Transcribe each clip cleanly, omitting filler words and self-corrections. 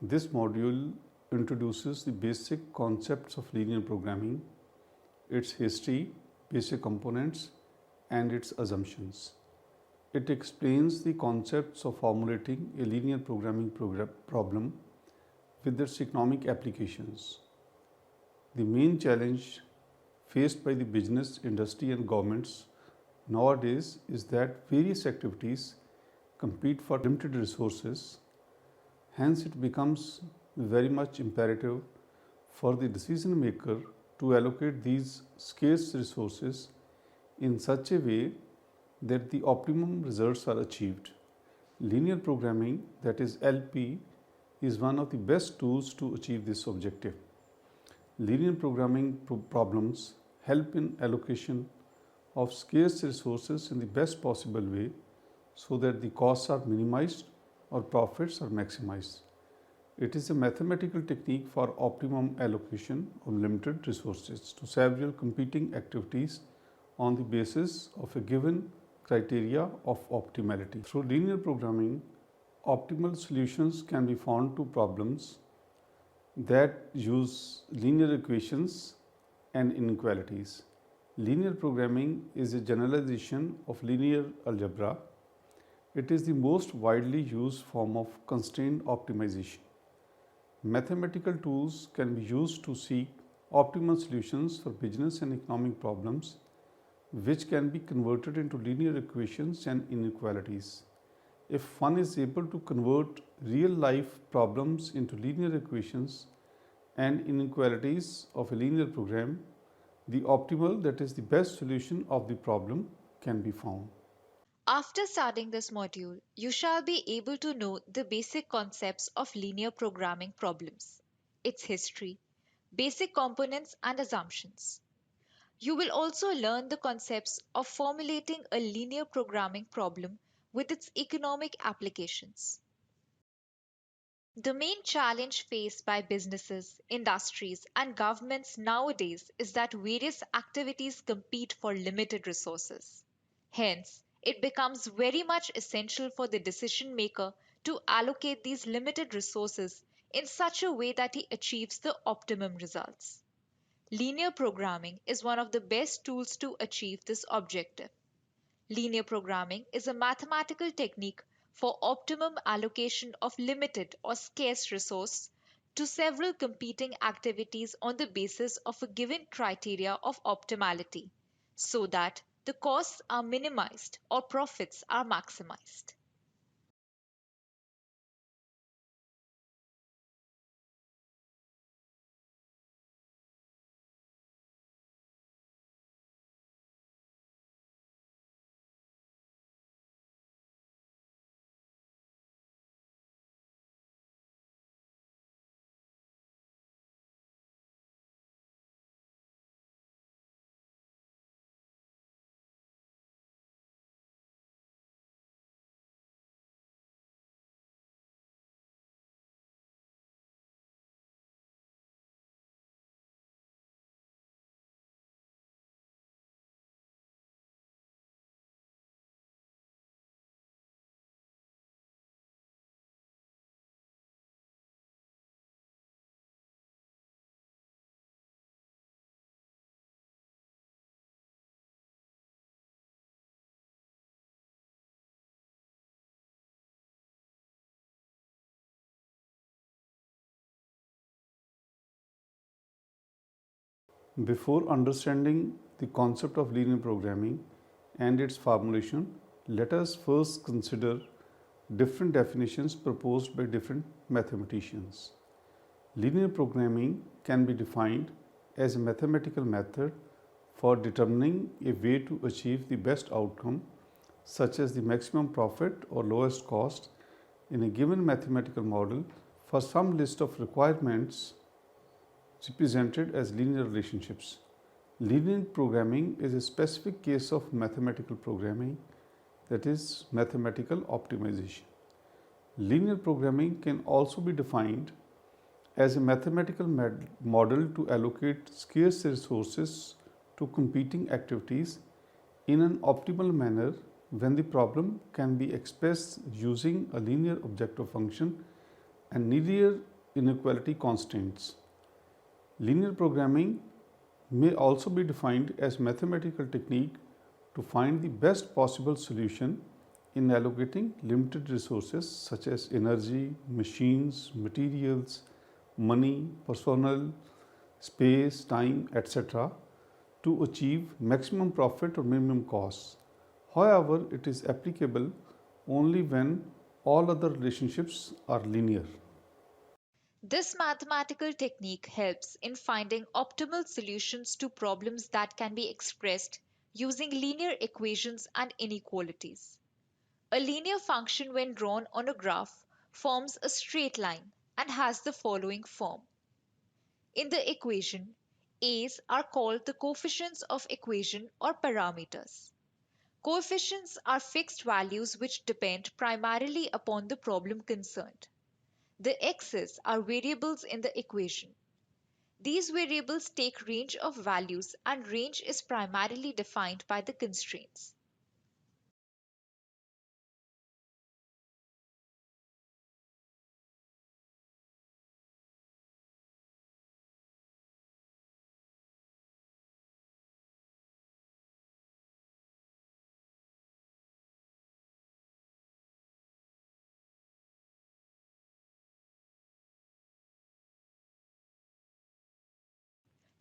This module introduces the basic concepts of linear programming, its history, basic components, and its assumptions. It explains the concepts of formulating a linear programming problem with its economic applications. The main challenge faced by the business, industry, and governments nowadays is that various activities compete for limited resources. Hence, it becomes very much imperative for the decision maker to allocate these scarce resources in such a way that the optimum results are achieved. Linear programming, that is LP, is one of the best tools to achieve this objective. Linear programming problems help in allocation of scarce resources in the best possible way so that the costs are minimized or profits are maximized. It is a mathematical technique for optimum allocation of limited resources to several competing activities on the basis of a given criteria of optimality. Through linear programming, optimal solutions can be found to problems that use linear equations and inequalities. Linear programming is a generalization of linear algebra. It is the most widely used form of constraint optimization. Mathematical tools can be used to seek optimal solutions for business and economic problems, which can be converted into linear equations and inequalities. If one is able to convert real life problems into linear equations and inequalities of a linear program, the optimal, that is the best solution of the problem, can be found. After starting this module, you shall be able to know the basic concepts of linear programming problems, its history, basic components and assumptions. You will also learn the concepts of formulating a linear programming problem with its economic applications. The main challenge faced by businesses, industries, and governments nowadays is that various activities compete for limited resources. Hence, it becomes very much essential for the decision maker to allocate these limited resources in such a way that he achieves the optimum results. Linear programming is one of the best tools to achieve this objective. Linear programming is a mathematical technique for optimum allocation of limited or scarce resource to several competing activities on the basis of a given criteria of optimality, so that the costs are minimized or profits are maximized. Before understanding the concept of linear programming and its formulation, let us first consider different definitions proposed by different mathematicians. Linear programming can be defined as a mathematical method for determining a way to achieve the best outcome, such as the maximum profit or lowest cost in a given mathematical model for some list of requirements represented as linear relationships. Linear programming is a specific case of mathematical programming, that is, mathematical optimization. Linear programming can also be defined as a mathematical model to allocate scarce resources to competing activities in an optimal manner when the problem can be expressed using a linear objective function and linear inequality constraints. Linear programming may also be defined as mathematical technique to find the best possible solution in allocating limited resources such as energy, machines, materials, money, personnel, space, time, etc. to achieve maximum profit or minimum costs. However, it is applicable only when all other relationships are linear. This mathematical technique helps in finding optimal solutions to problems that can be expressed using linear equations and inequalities. A linear function, when drawn on a graph, forms a straight line and has the following form. In the equation, a's are called the coefficients of equation or parameters. Coefficients are fixed values which depend primarily upon the problem concerned. The x's are variables in the equation. These variables take range of values, and range is primarily defined by the constraints.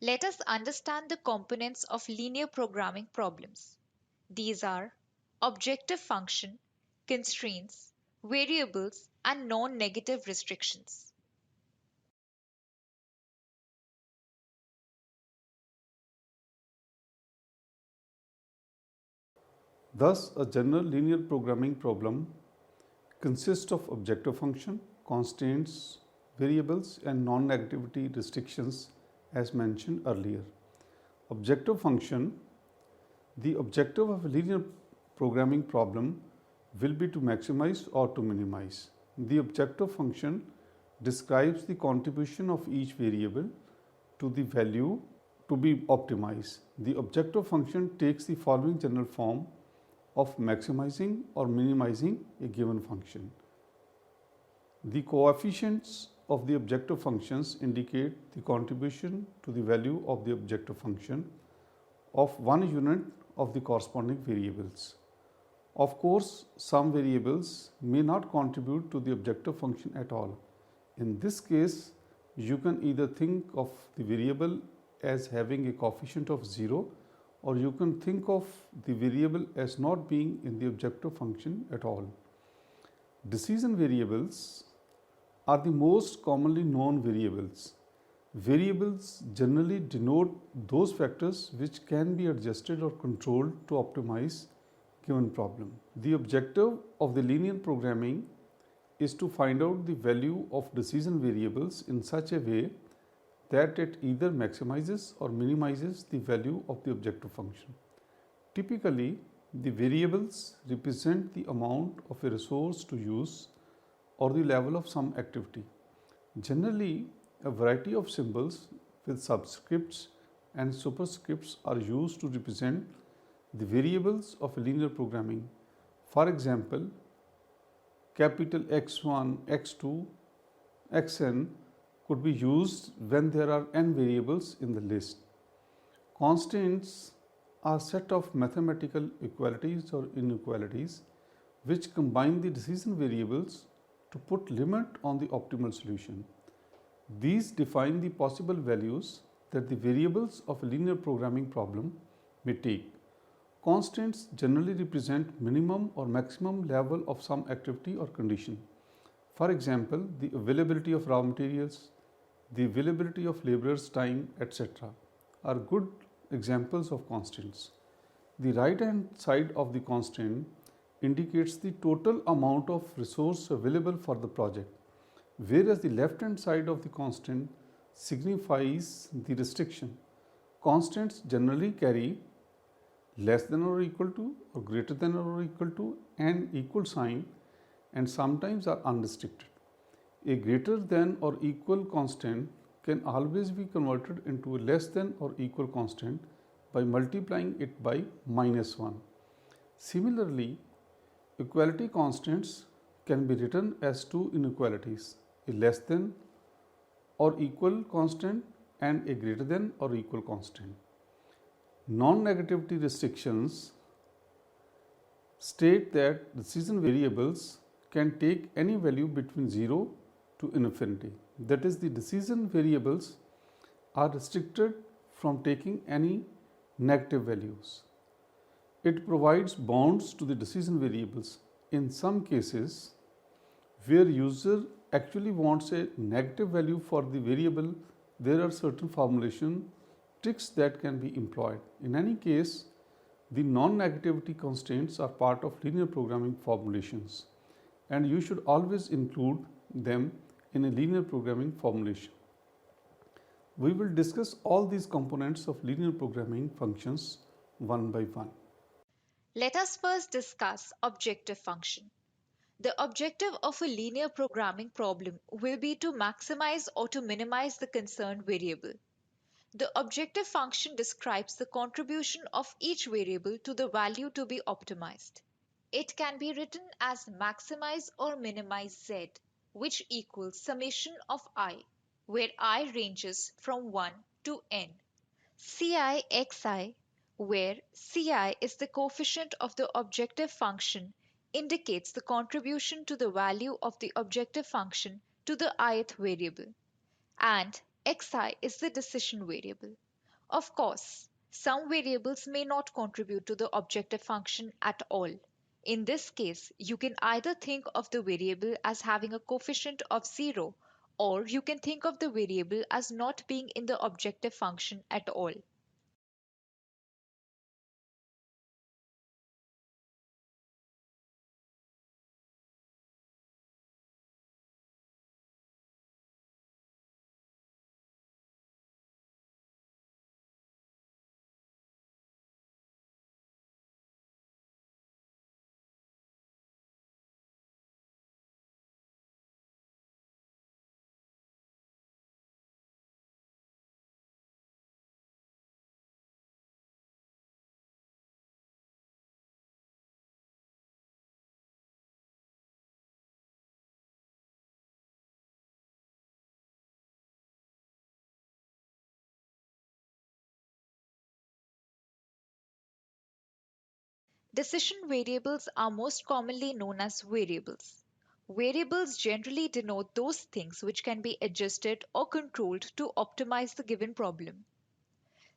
Let us understand the components of linear programming problems. These are objective function, constraints, variables, and non-negative restrictions. Thus, a general linear programming problem consists of objective function, constraints, variables, and non-negativity restrictions as mentioned earlier. Objective function. The objective of a linear programming problem will be to maximize or to minimize. The objective function describes the contribution of each variable to the value to be optimized. The objective function takes the following general form of maximizing or minimizing a given function. The coefficients of the objective functions indicate the contribution to the value of the objective function of one unit of the corresponding variables. Of course, some variables may not contribute to the objective function at all. In this case, you can either think of the variable as having a coefficient of 0, or you can think of the variable as not being in the objective function at all. Decision variables are the most commonly known variables. Variables generally denote those factors which can be adjusted or controlled to optimize given problem. The objective of the linear programming is to find out the value of decision variables in such a way that it either maximizes or minimizes the value of the objective function. Typically, the variables represent the amount of a resource to use or the level of some activity. Generally, a variety of symbols with subscripts and superscripts are used to represent the variables of linear programming. For example, capital X1, X2, Xn could be used when there are n variables in the list. Constraints are a set of mathematical equalities or inequalities which combine the decision variables to put limit on the optimal solution. These define the possible values that the variables of a linear programming problem may take. Constraints generally represent minimum or maximum level of some activity or condition. For example, the availability of raw materials, the availability of laborers' time, etc. are good examples of constraints. The right-hand side of the constraint indicates the total amount of resource available for the project, whereas the left-hand side of the constraint signifies the restriction. Constraints generally carry less than or equal to or greater than or equal to and equal sign, and sometimes are unrestricted. A greater than or equal constant can always be converted into a less than or equal constant by multiplying it by -1. Similarly, equality constants can be written as two inequalities. a less than or equal constant and a greater than or equal constant. Non-negativity restrictions state that decision variables can take any value between 0 to infinity. That is, the decision variables are restricted from taking any negative values. It provides bounds to the decision variables. In some cases, where user actually wants a negative value for the variable, there are certain formulation tricks that can be employed. In any case, the non-negativity constraints are part of linear programming formulations, and you should always include them in a linear programming formulation. We will discuss all these components of linear programming functions one by one. Let us first discuss objective function. The objective of a linear programming problem will be to maximize or to minimize the concerned variable. The objective function describes the contribution of each variable to the value to be optimized. It can be written as maximize or minimize z, which equals summation of I, where I ranges from 1 to n. Ci, where Ci is the coefficient of the objective function, indicates the contribution to the value of the objective function to the ith variable, and Xi is the decision variable. Of course, some variables may not contribute to the objective function at all. In this case, you can either think of the variable as having a coefficient of 0, or you can think of the variable as not being in the objective function at all. Decision variables are most commonly known as variables. Variables generally denote those things which can be adjusted or controlled to optimize the given problem.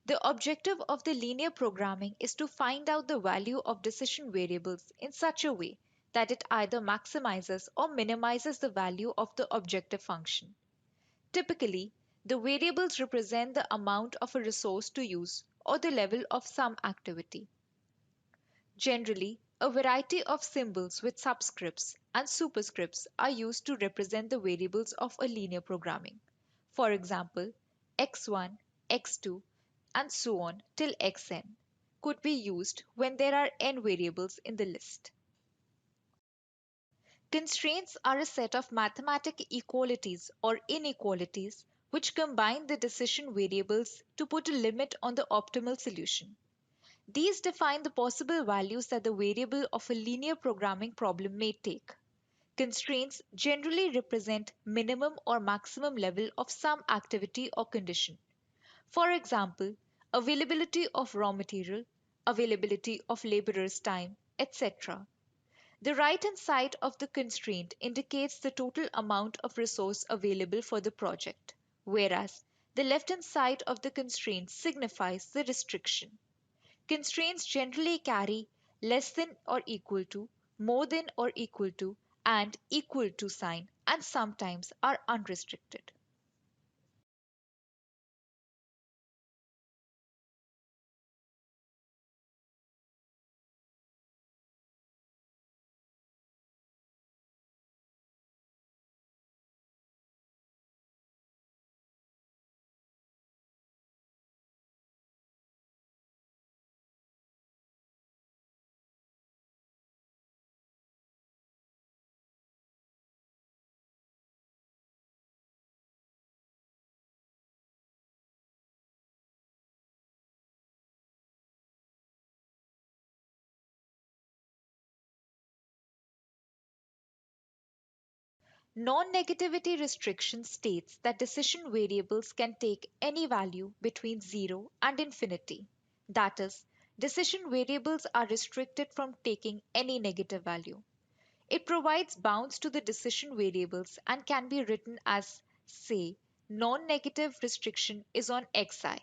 The objective of the linear programming is to find out the value of decision variables in such a way that it either maximizes or minimizes the value of the objective function. Typically, the variables represent the amount of a resource to use or the level of some activity. Generally, a variety of symbols with subscripts and superscripts are used to represent the variables of a linear programming. For example, x1, x2, and so on till xn could be used when there are n variables in the list. Constraints are a set of mathematical equalities or inequalities which combine the decision variables to put a limit on the optimal solution. These define the possible values that the variable of a linear programming problem may take. Constraints generally represent minimum or maximum level of some activity or condition. For example, availability of raw material, availability of laborers' time, etc. The right-hand side of the constraint indicates the total amount of resource available for the project, whereas the left-hand side of the constraint signifies the restriction. Constraints generally carry less than or equal to, more than or equal to, and equal to sign, and sometimes are unrestricted. Non-negativity restriction states that decision variables can take any value between 0 and infinity. That is, decision variables are restricted from taking any negative value. It provides bounds to the decision variables and can be written as, say, non-negative restriction is on xi.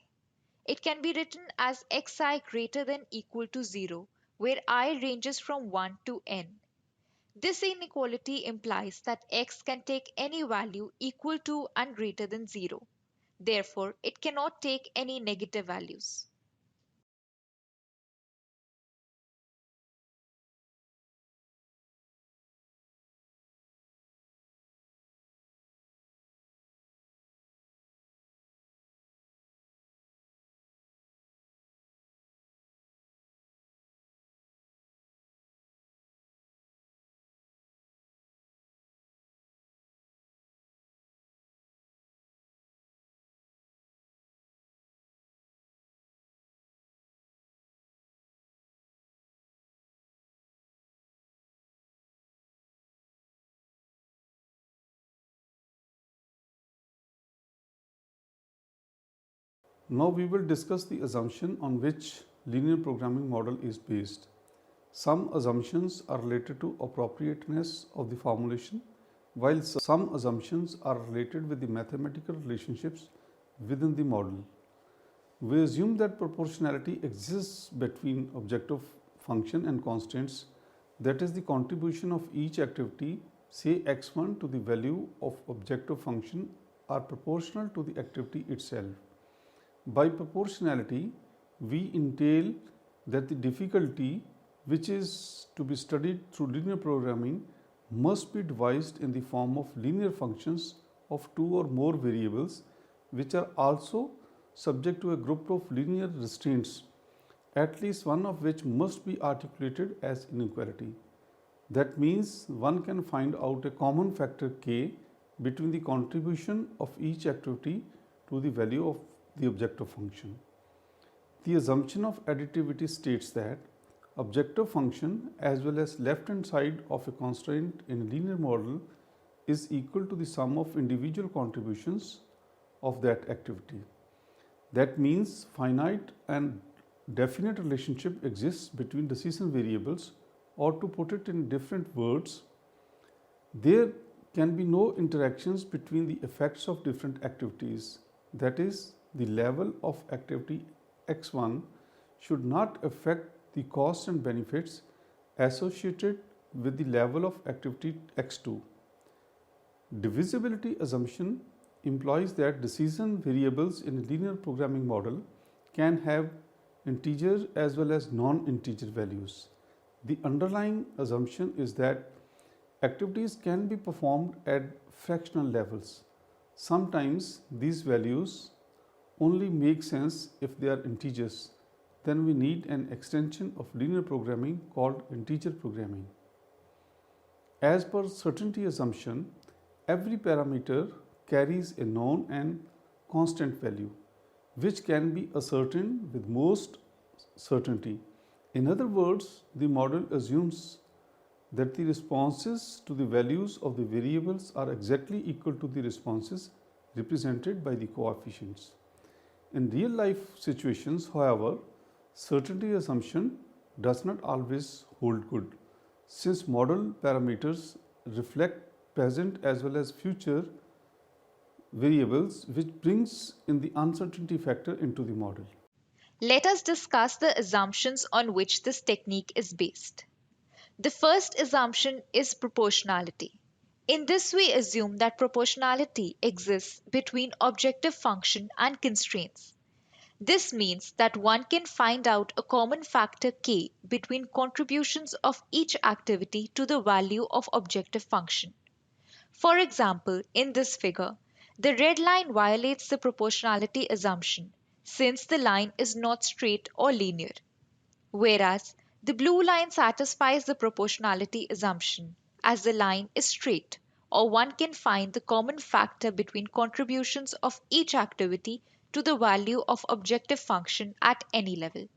It can be written as xi greater than equal to 0, where I ranges from 1 to n. This inequality implies that x can take any value equal to and greater than 0. Therefore, it cannot take any negative values. Now we will discuss the assumption on which linear programming model is based. Some assumptions are related to appropriateness of the formulation, while some assumptions are related with the mathematical relationships within the model. We assume that proportionality exists between objective function and constants, that is the contribution of each activity, say x1 to the value of objective function are proportional to the activity itself. By proportionality, we entail that the difficulty which is to be studied through linear programming must be devised in the form of linear functions of two or more variables which are also subject to a group of linear restraints, at least one of which must be articulated as inequality. That means one can find out a common factor k between the contribution of each activity to the value of the objective function. The assumption of additivity states that objective function as well as left hand side of a constraint in a linear model is equal to the sum of individual contributions of that activity. That means finite and definite relationship exists between decision variables, or to put it in different words, there can be no interactions between the effects of different activities. That is, the level of activity x1 should not affect the costs and benefits associated with the level of activity x2. Divisibility assumption implies that decision variables in a linear programming model can have integer as well as non-integer values. The underlying assumption is that activities can be performed at fractional levels. Sometimes these values only make sense if they are integers. Then we need an extension of linear programming called integer programming. As per certainty assumption, every parameter carries a known and constant value, which can be ascertained with most certainty. In other words, the model assumes that the responses to the values of the variables are exactly equal to the responses represented by the coefficients. In real life situations, however, certainty assumption does not always hold good, since model parameters reflect present as well as future variables, which brings in the uncertainty factor into the model. Let us discuss the assumptions on which this technique is based. The first assumption is proportionality. In this, we assume that proportionality exists between objective function and constraints. This means that one can find out a common factor k between contributions of each activity to the value of objective function. For example, in this figure, the red line violates the proportionality assumption since the line is not straight or linear, whereas the blue line satisfies the proportionality assumption as the line is straight, or one can find the common factor between contributions of each activity to the value of objective function at any level.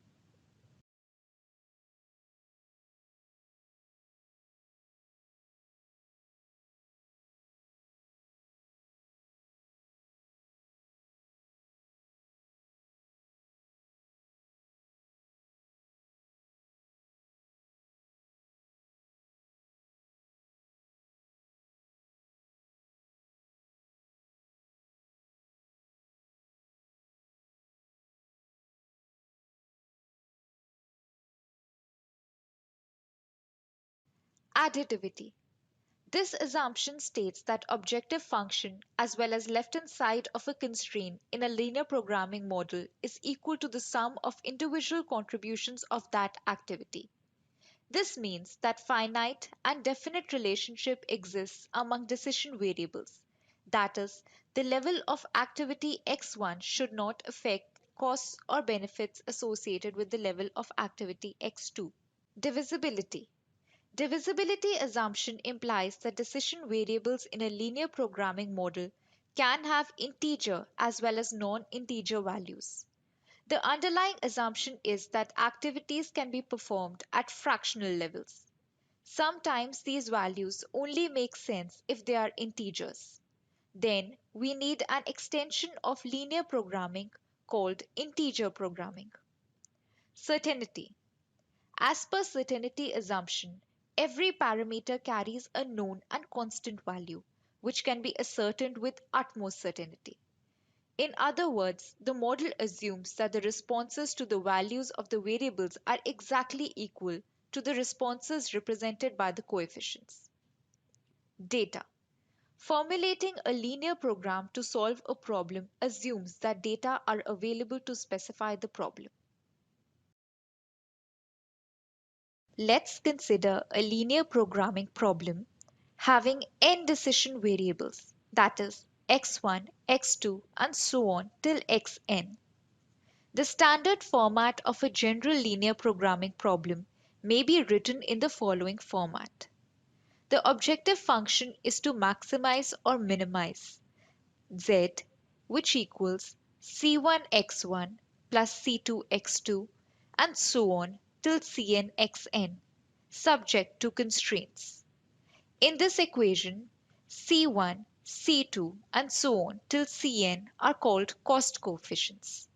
Additivity. This assumption states that objective function as well as left-hand side of a constraint in a linear programming model is equal to the sum of individual contributions of that activity. This means that finite and definite relationship exists among decision variables. That is, the level of activity x1 should not affect costs or benefits associated with the level of activity x2. Divisibility. Divisibility assumption implies that decision variables in a linear programming model can have integer as well as non-integer values. The underlying assumption is that activities can be performed at fractional levels. Sometimes these values only make sense if they are integers. Then we need an extension of linear programming called integer programming. Certainty. As per certainty assumption, every parameter carries a known and constant value, which can be ascertained with utmost certainty. In other words, the model assumes that the responses to the values of the variables are exactly equal to the responses represented by the coefficients. Data. Formulating a linear program to solve a problem assumes that data are available to specify the problem. Let's consider a linear programming problem having n decision variables, that is, x1, x2, and so on till xn. The standard format of a general linear programming problem may be written in the following format. The objective function is to maximize or minimize z, which equals c1x1 plus c2x2 and so on till cnxn, subject to constraints. In this equation, c1, c2 and so on till cn are called cost coefficients.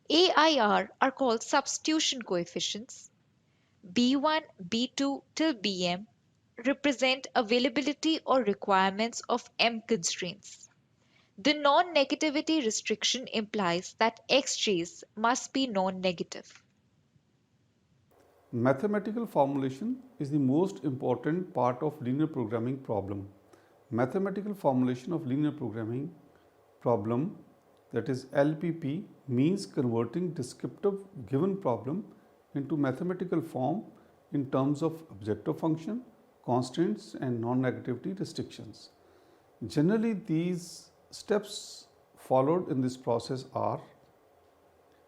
AIR are called substitution coefficients. B1, B2 till Bm represent availability or requirements of M constraints. The non-negativity restriction implies that xj's must be non-negative. Mathematical formulation is the most important part of linear programming problem. Mathematical formulation of linear programming problem, that is LPP, means converting descriptive given problem into mathematical form in terms of objective function, constraints and non-negativity restrictions. Generally, these steps followed in this process are: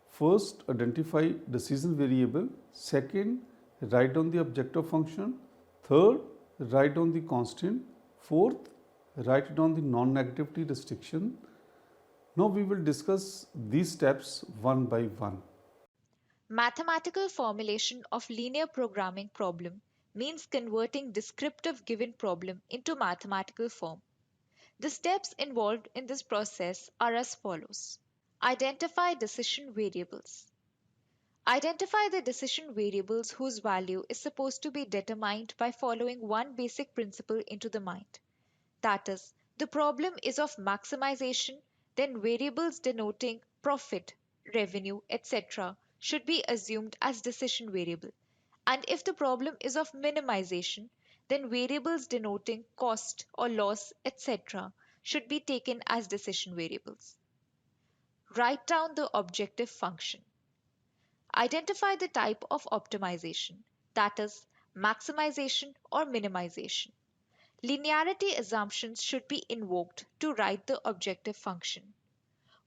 first, identify decision variable. Second, write down the objective function. Third, write down the constant. Fourth, write down the non-negativity restriction. Now we will discuss these steps one by one. Mathematical formulation of linear programming problem means converting descriptive given problem into mathematical form. The steps involved in this process are as follows. Identify decision variables. Identify the decision variables whose value is supposed to be determined by following one basic principle into the mind. That is, the problem is of maximization, then variables denoting profit, revenue, etc. should be assumed as decision variable. And if the problem is of minimization, then variables denoting cost or loss, etc. should be taken as decision variables. Write down the objective function. Identify the type of optimization, that is, maximization or minimization. Linearity assumptions should be invoked to write the objective function.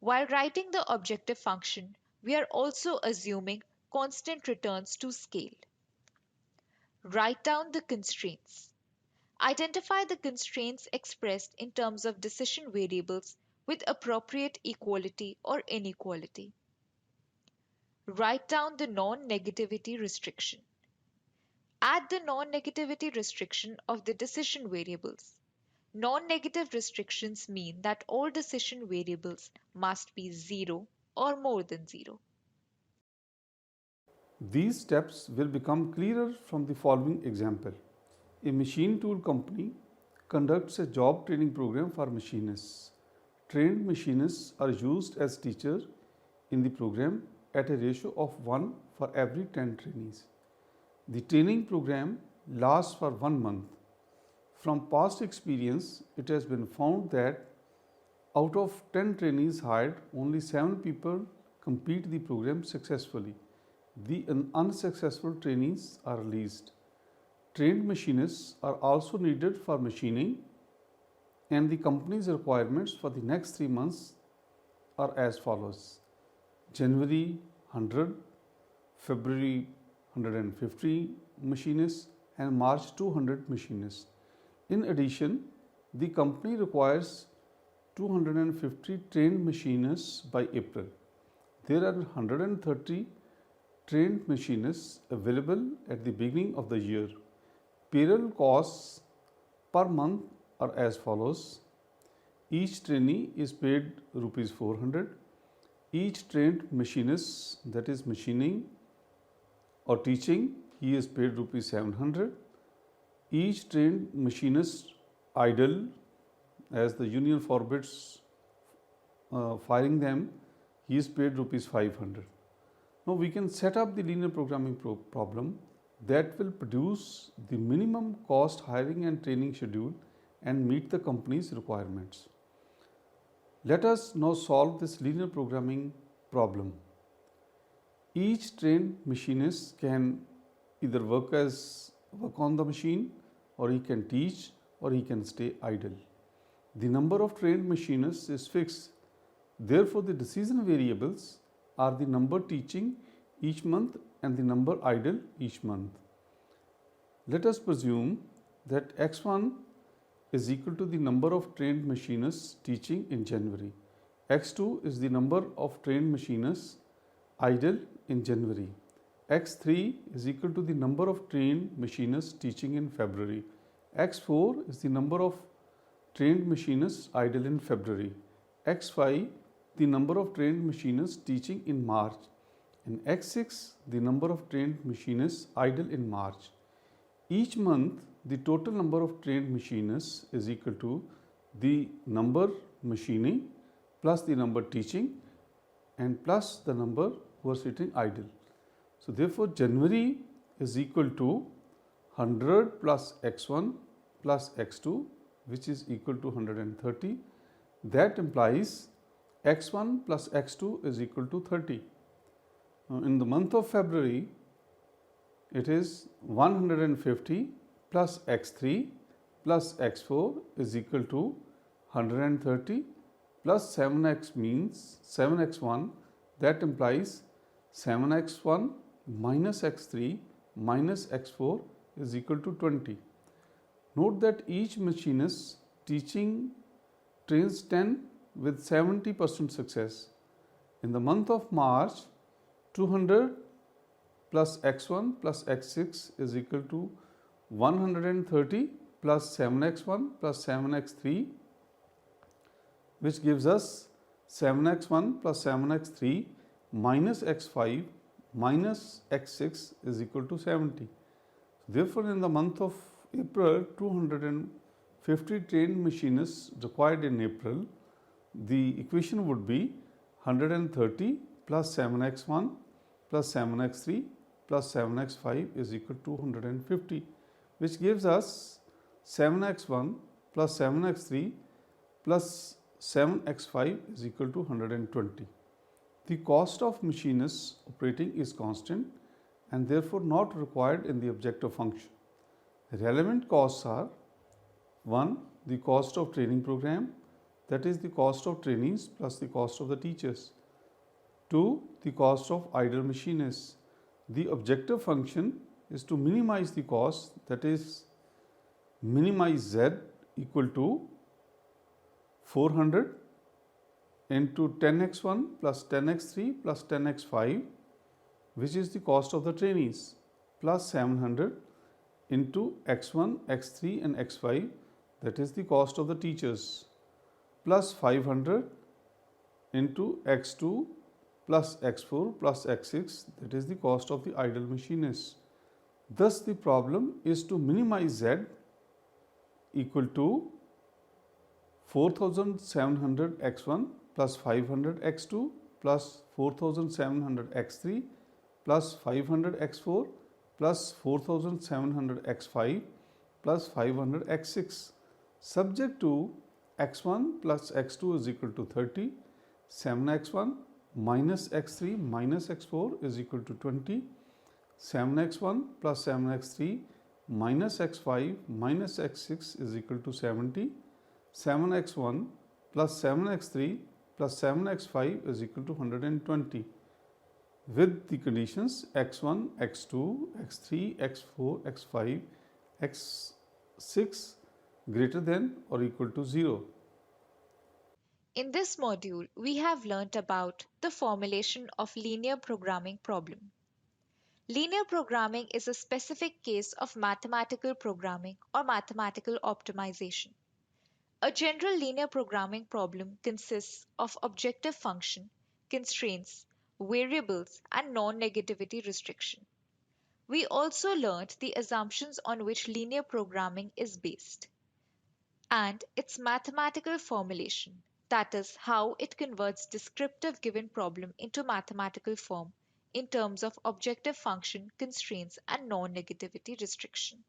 While writing the objective function, we are also assuming constant returns to scale. Write down the constraints. Identify the constraints expressed in terms of decision variables with appropriate equality or inequality. Write down the non-negativity restriction. Add the non-negativity restriction of the decision variables. Non-negative restrictions mean that all decision variables must be 0 or more than 0. These steps will become clearer from the following example. A machine tool company conducts a job training program for machinists. Trained machinists are used as teachers in the program at a ratio of 1 for every 10 trainees. The training program lasts for 1 month. From past experience, it has been found that out of 10 trainees hired, only 7 people complete the program successfully. The unsuccessful trainees are released. Trained machinists are also needed for machining, and the company's requirements for the next 3 months are as follows: January 100, February 150 machinists, and March 200 machinists. In addition, the company requires 250 trained machinists by April. There are 130 trained machinists available at the beginning of the year. Payroll costs per month are as follows: each trainee is paid rupees 400. Each trained machinist, that is machining or teaching, he is paid rupees 700. Each trained machinist idle, as the union forbids firing them, he is paid rupees 500. Now we can set up the linear programming problem that will produce the minimum cost hiring and training schedule and meet the company's requirements. Let us now solve this linear programming problem. Each trained machinist can either work on the machine, or he can teach, or he can stay idle. The number of trained machinists is fixed. Therefore, the decision variables are the number teaching each month and the number idle each month. Let us presume that x1 is equal to the number of trained machinists teaching in January. x2 is the number of trained machinists idle in January. x3 is equal to the number of trained machinists teaching in February. x4 is the number of trained machinists idle in February. x5 the number of trained machinists teaching in March, and x6 the number of trained machinists idle in March. Each month the total number of trained machinists is equal to the number machining plus the number teaching and plus the number who are sitting idle. So therefore January is equal to 100 plus x1 plus x2, which is equal to 130. That implies x1 plus x2 is equal to 30. Now in the month of February, it is 150 plus x3 plus x4 is equal to 130 plus 7x means 7x1. That implies 7x1 minus x3 minus x4 is equal to 20. Note that each machinist teaching trains 10 with 70% success. In the month of March, 200 plus x1 plus x6 is equal to 130 plus 7x1 plus 7x3, which gives us 7x1 plus 7x3 minus x5 minus x6 is equal to 70. Therefore, in the month of April, 250 trained machinists required in April. The equation would be 130 plus 7x1 plus 7x3 plus 7x5 is equal to 250, which gives us 7x1 plus 7x3 plus 7x5 is equal to 120. The cost of machinists operating is constant and therefore not required in the objective function. Relevant costs are: 1. The cost of training program, that is the cost of trainees plus the cost of the teachers. 2. The cost of idle machinists. The objective function is to minimize the cost, that is minimize Z equal to 400 into 10x1 plus 10x3 plus 10x5, which is the cost of the trainees, plus 700 into x1, x3 and x5, that is the cost of the teachers, plus 500 into x2 plus x4 plus x6, that is the cost of the idle machinists. Thus the problem is to minimize Z equal to 4700 x1 plus 500 x2 plus 4700 x3 plus 500 x4 plus 4700 x5 plus 500 x6, subject to x1 plus x2 is equal to 30, 7x1 minus x3 minus x4 is equal to 20, 7x1 plus 7x3 minus x5 minus x6 is equal to 70, 7x1 plus 7x3 plus 7x5 is equal to 120 with the conditions x1, x2, x3, x4, x5, x6 greater than or equal to 0. In this module, we have learnt about the formulation of linear programming problem. Linear programming is a specific case of mathematical programming or mathematical optimization. A general linear programming problem consists of objective function, constraints, variables, and non-negativity restriction. We also learnt the assumptions on which linear programming is based and its mathematical formulation, that is, how it converts descriptive given problem into mathematical form in terms of objective function, constraints, and non-negativity restriction.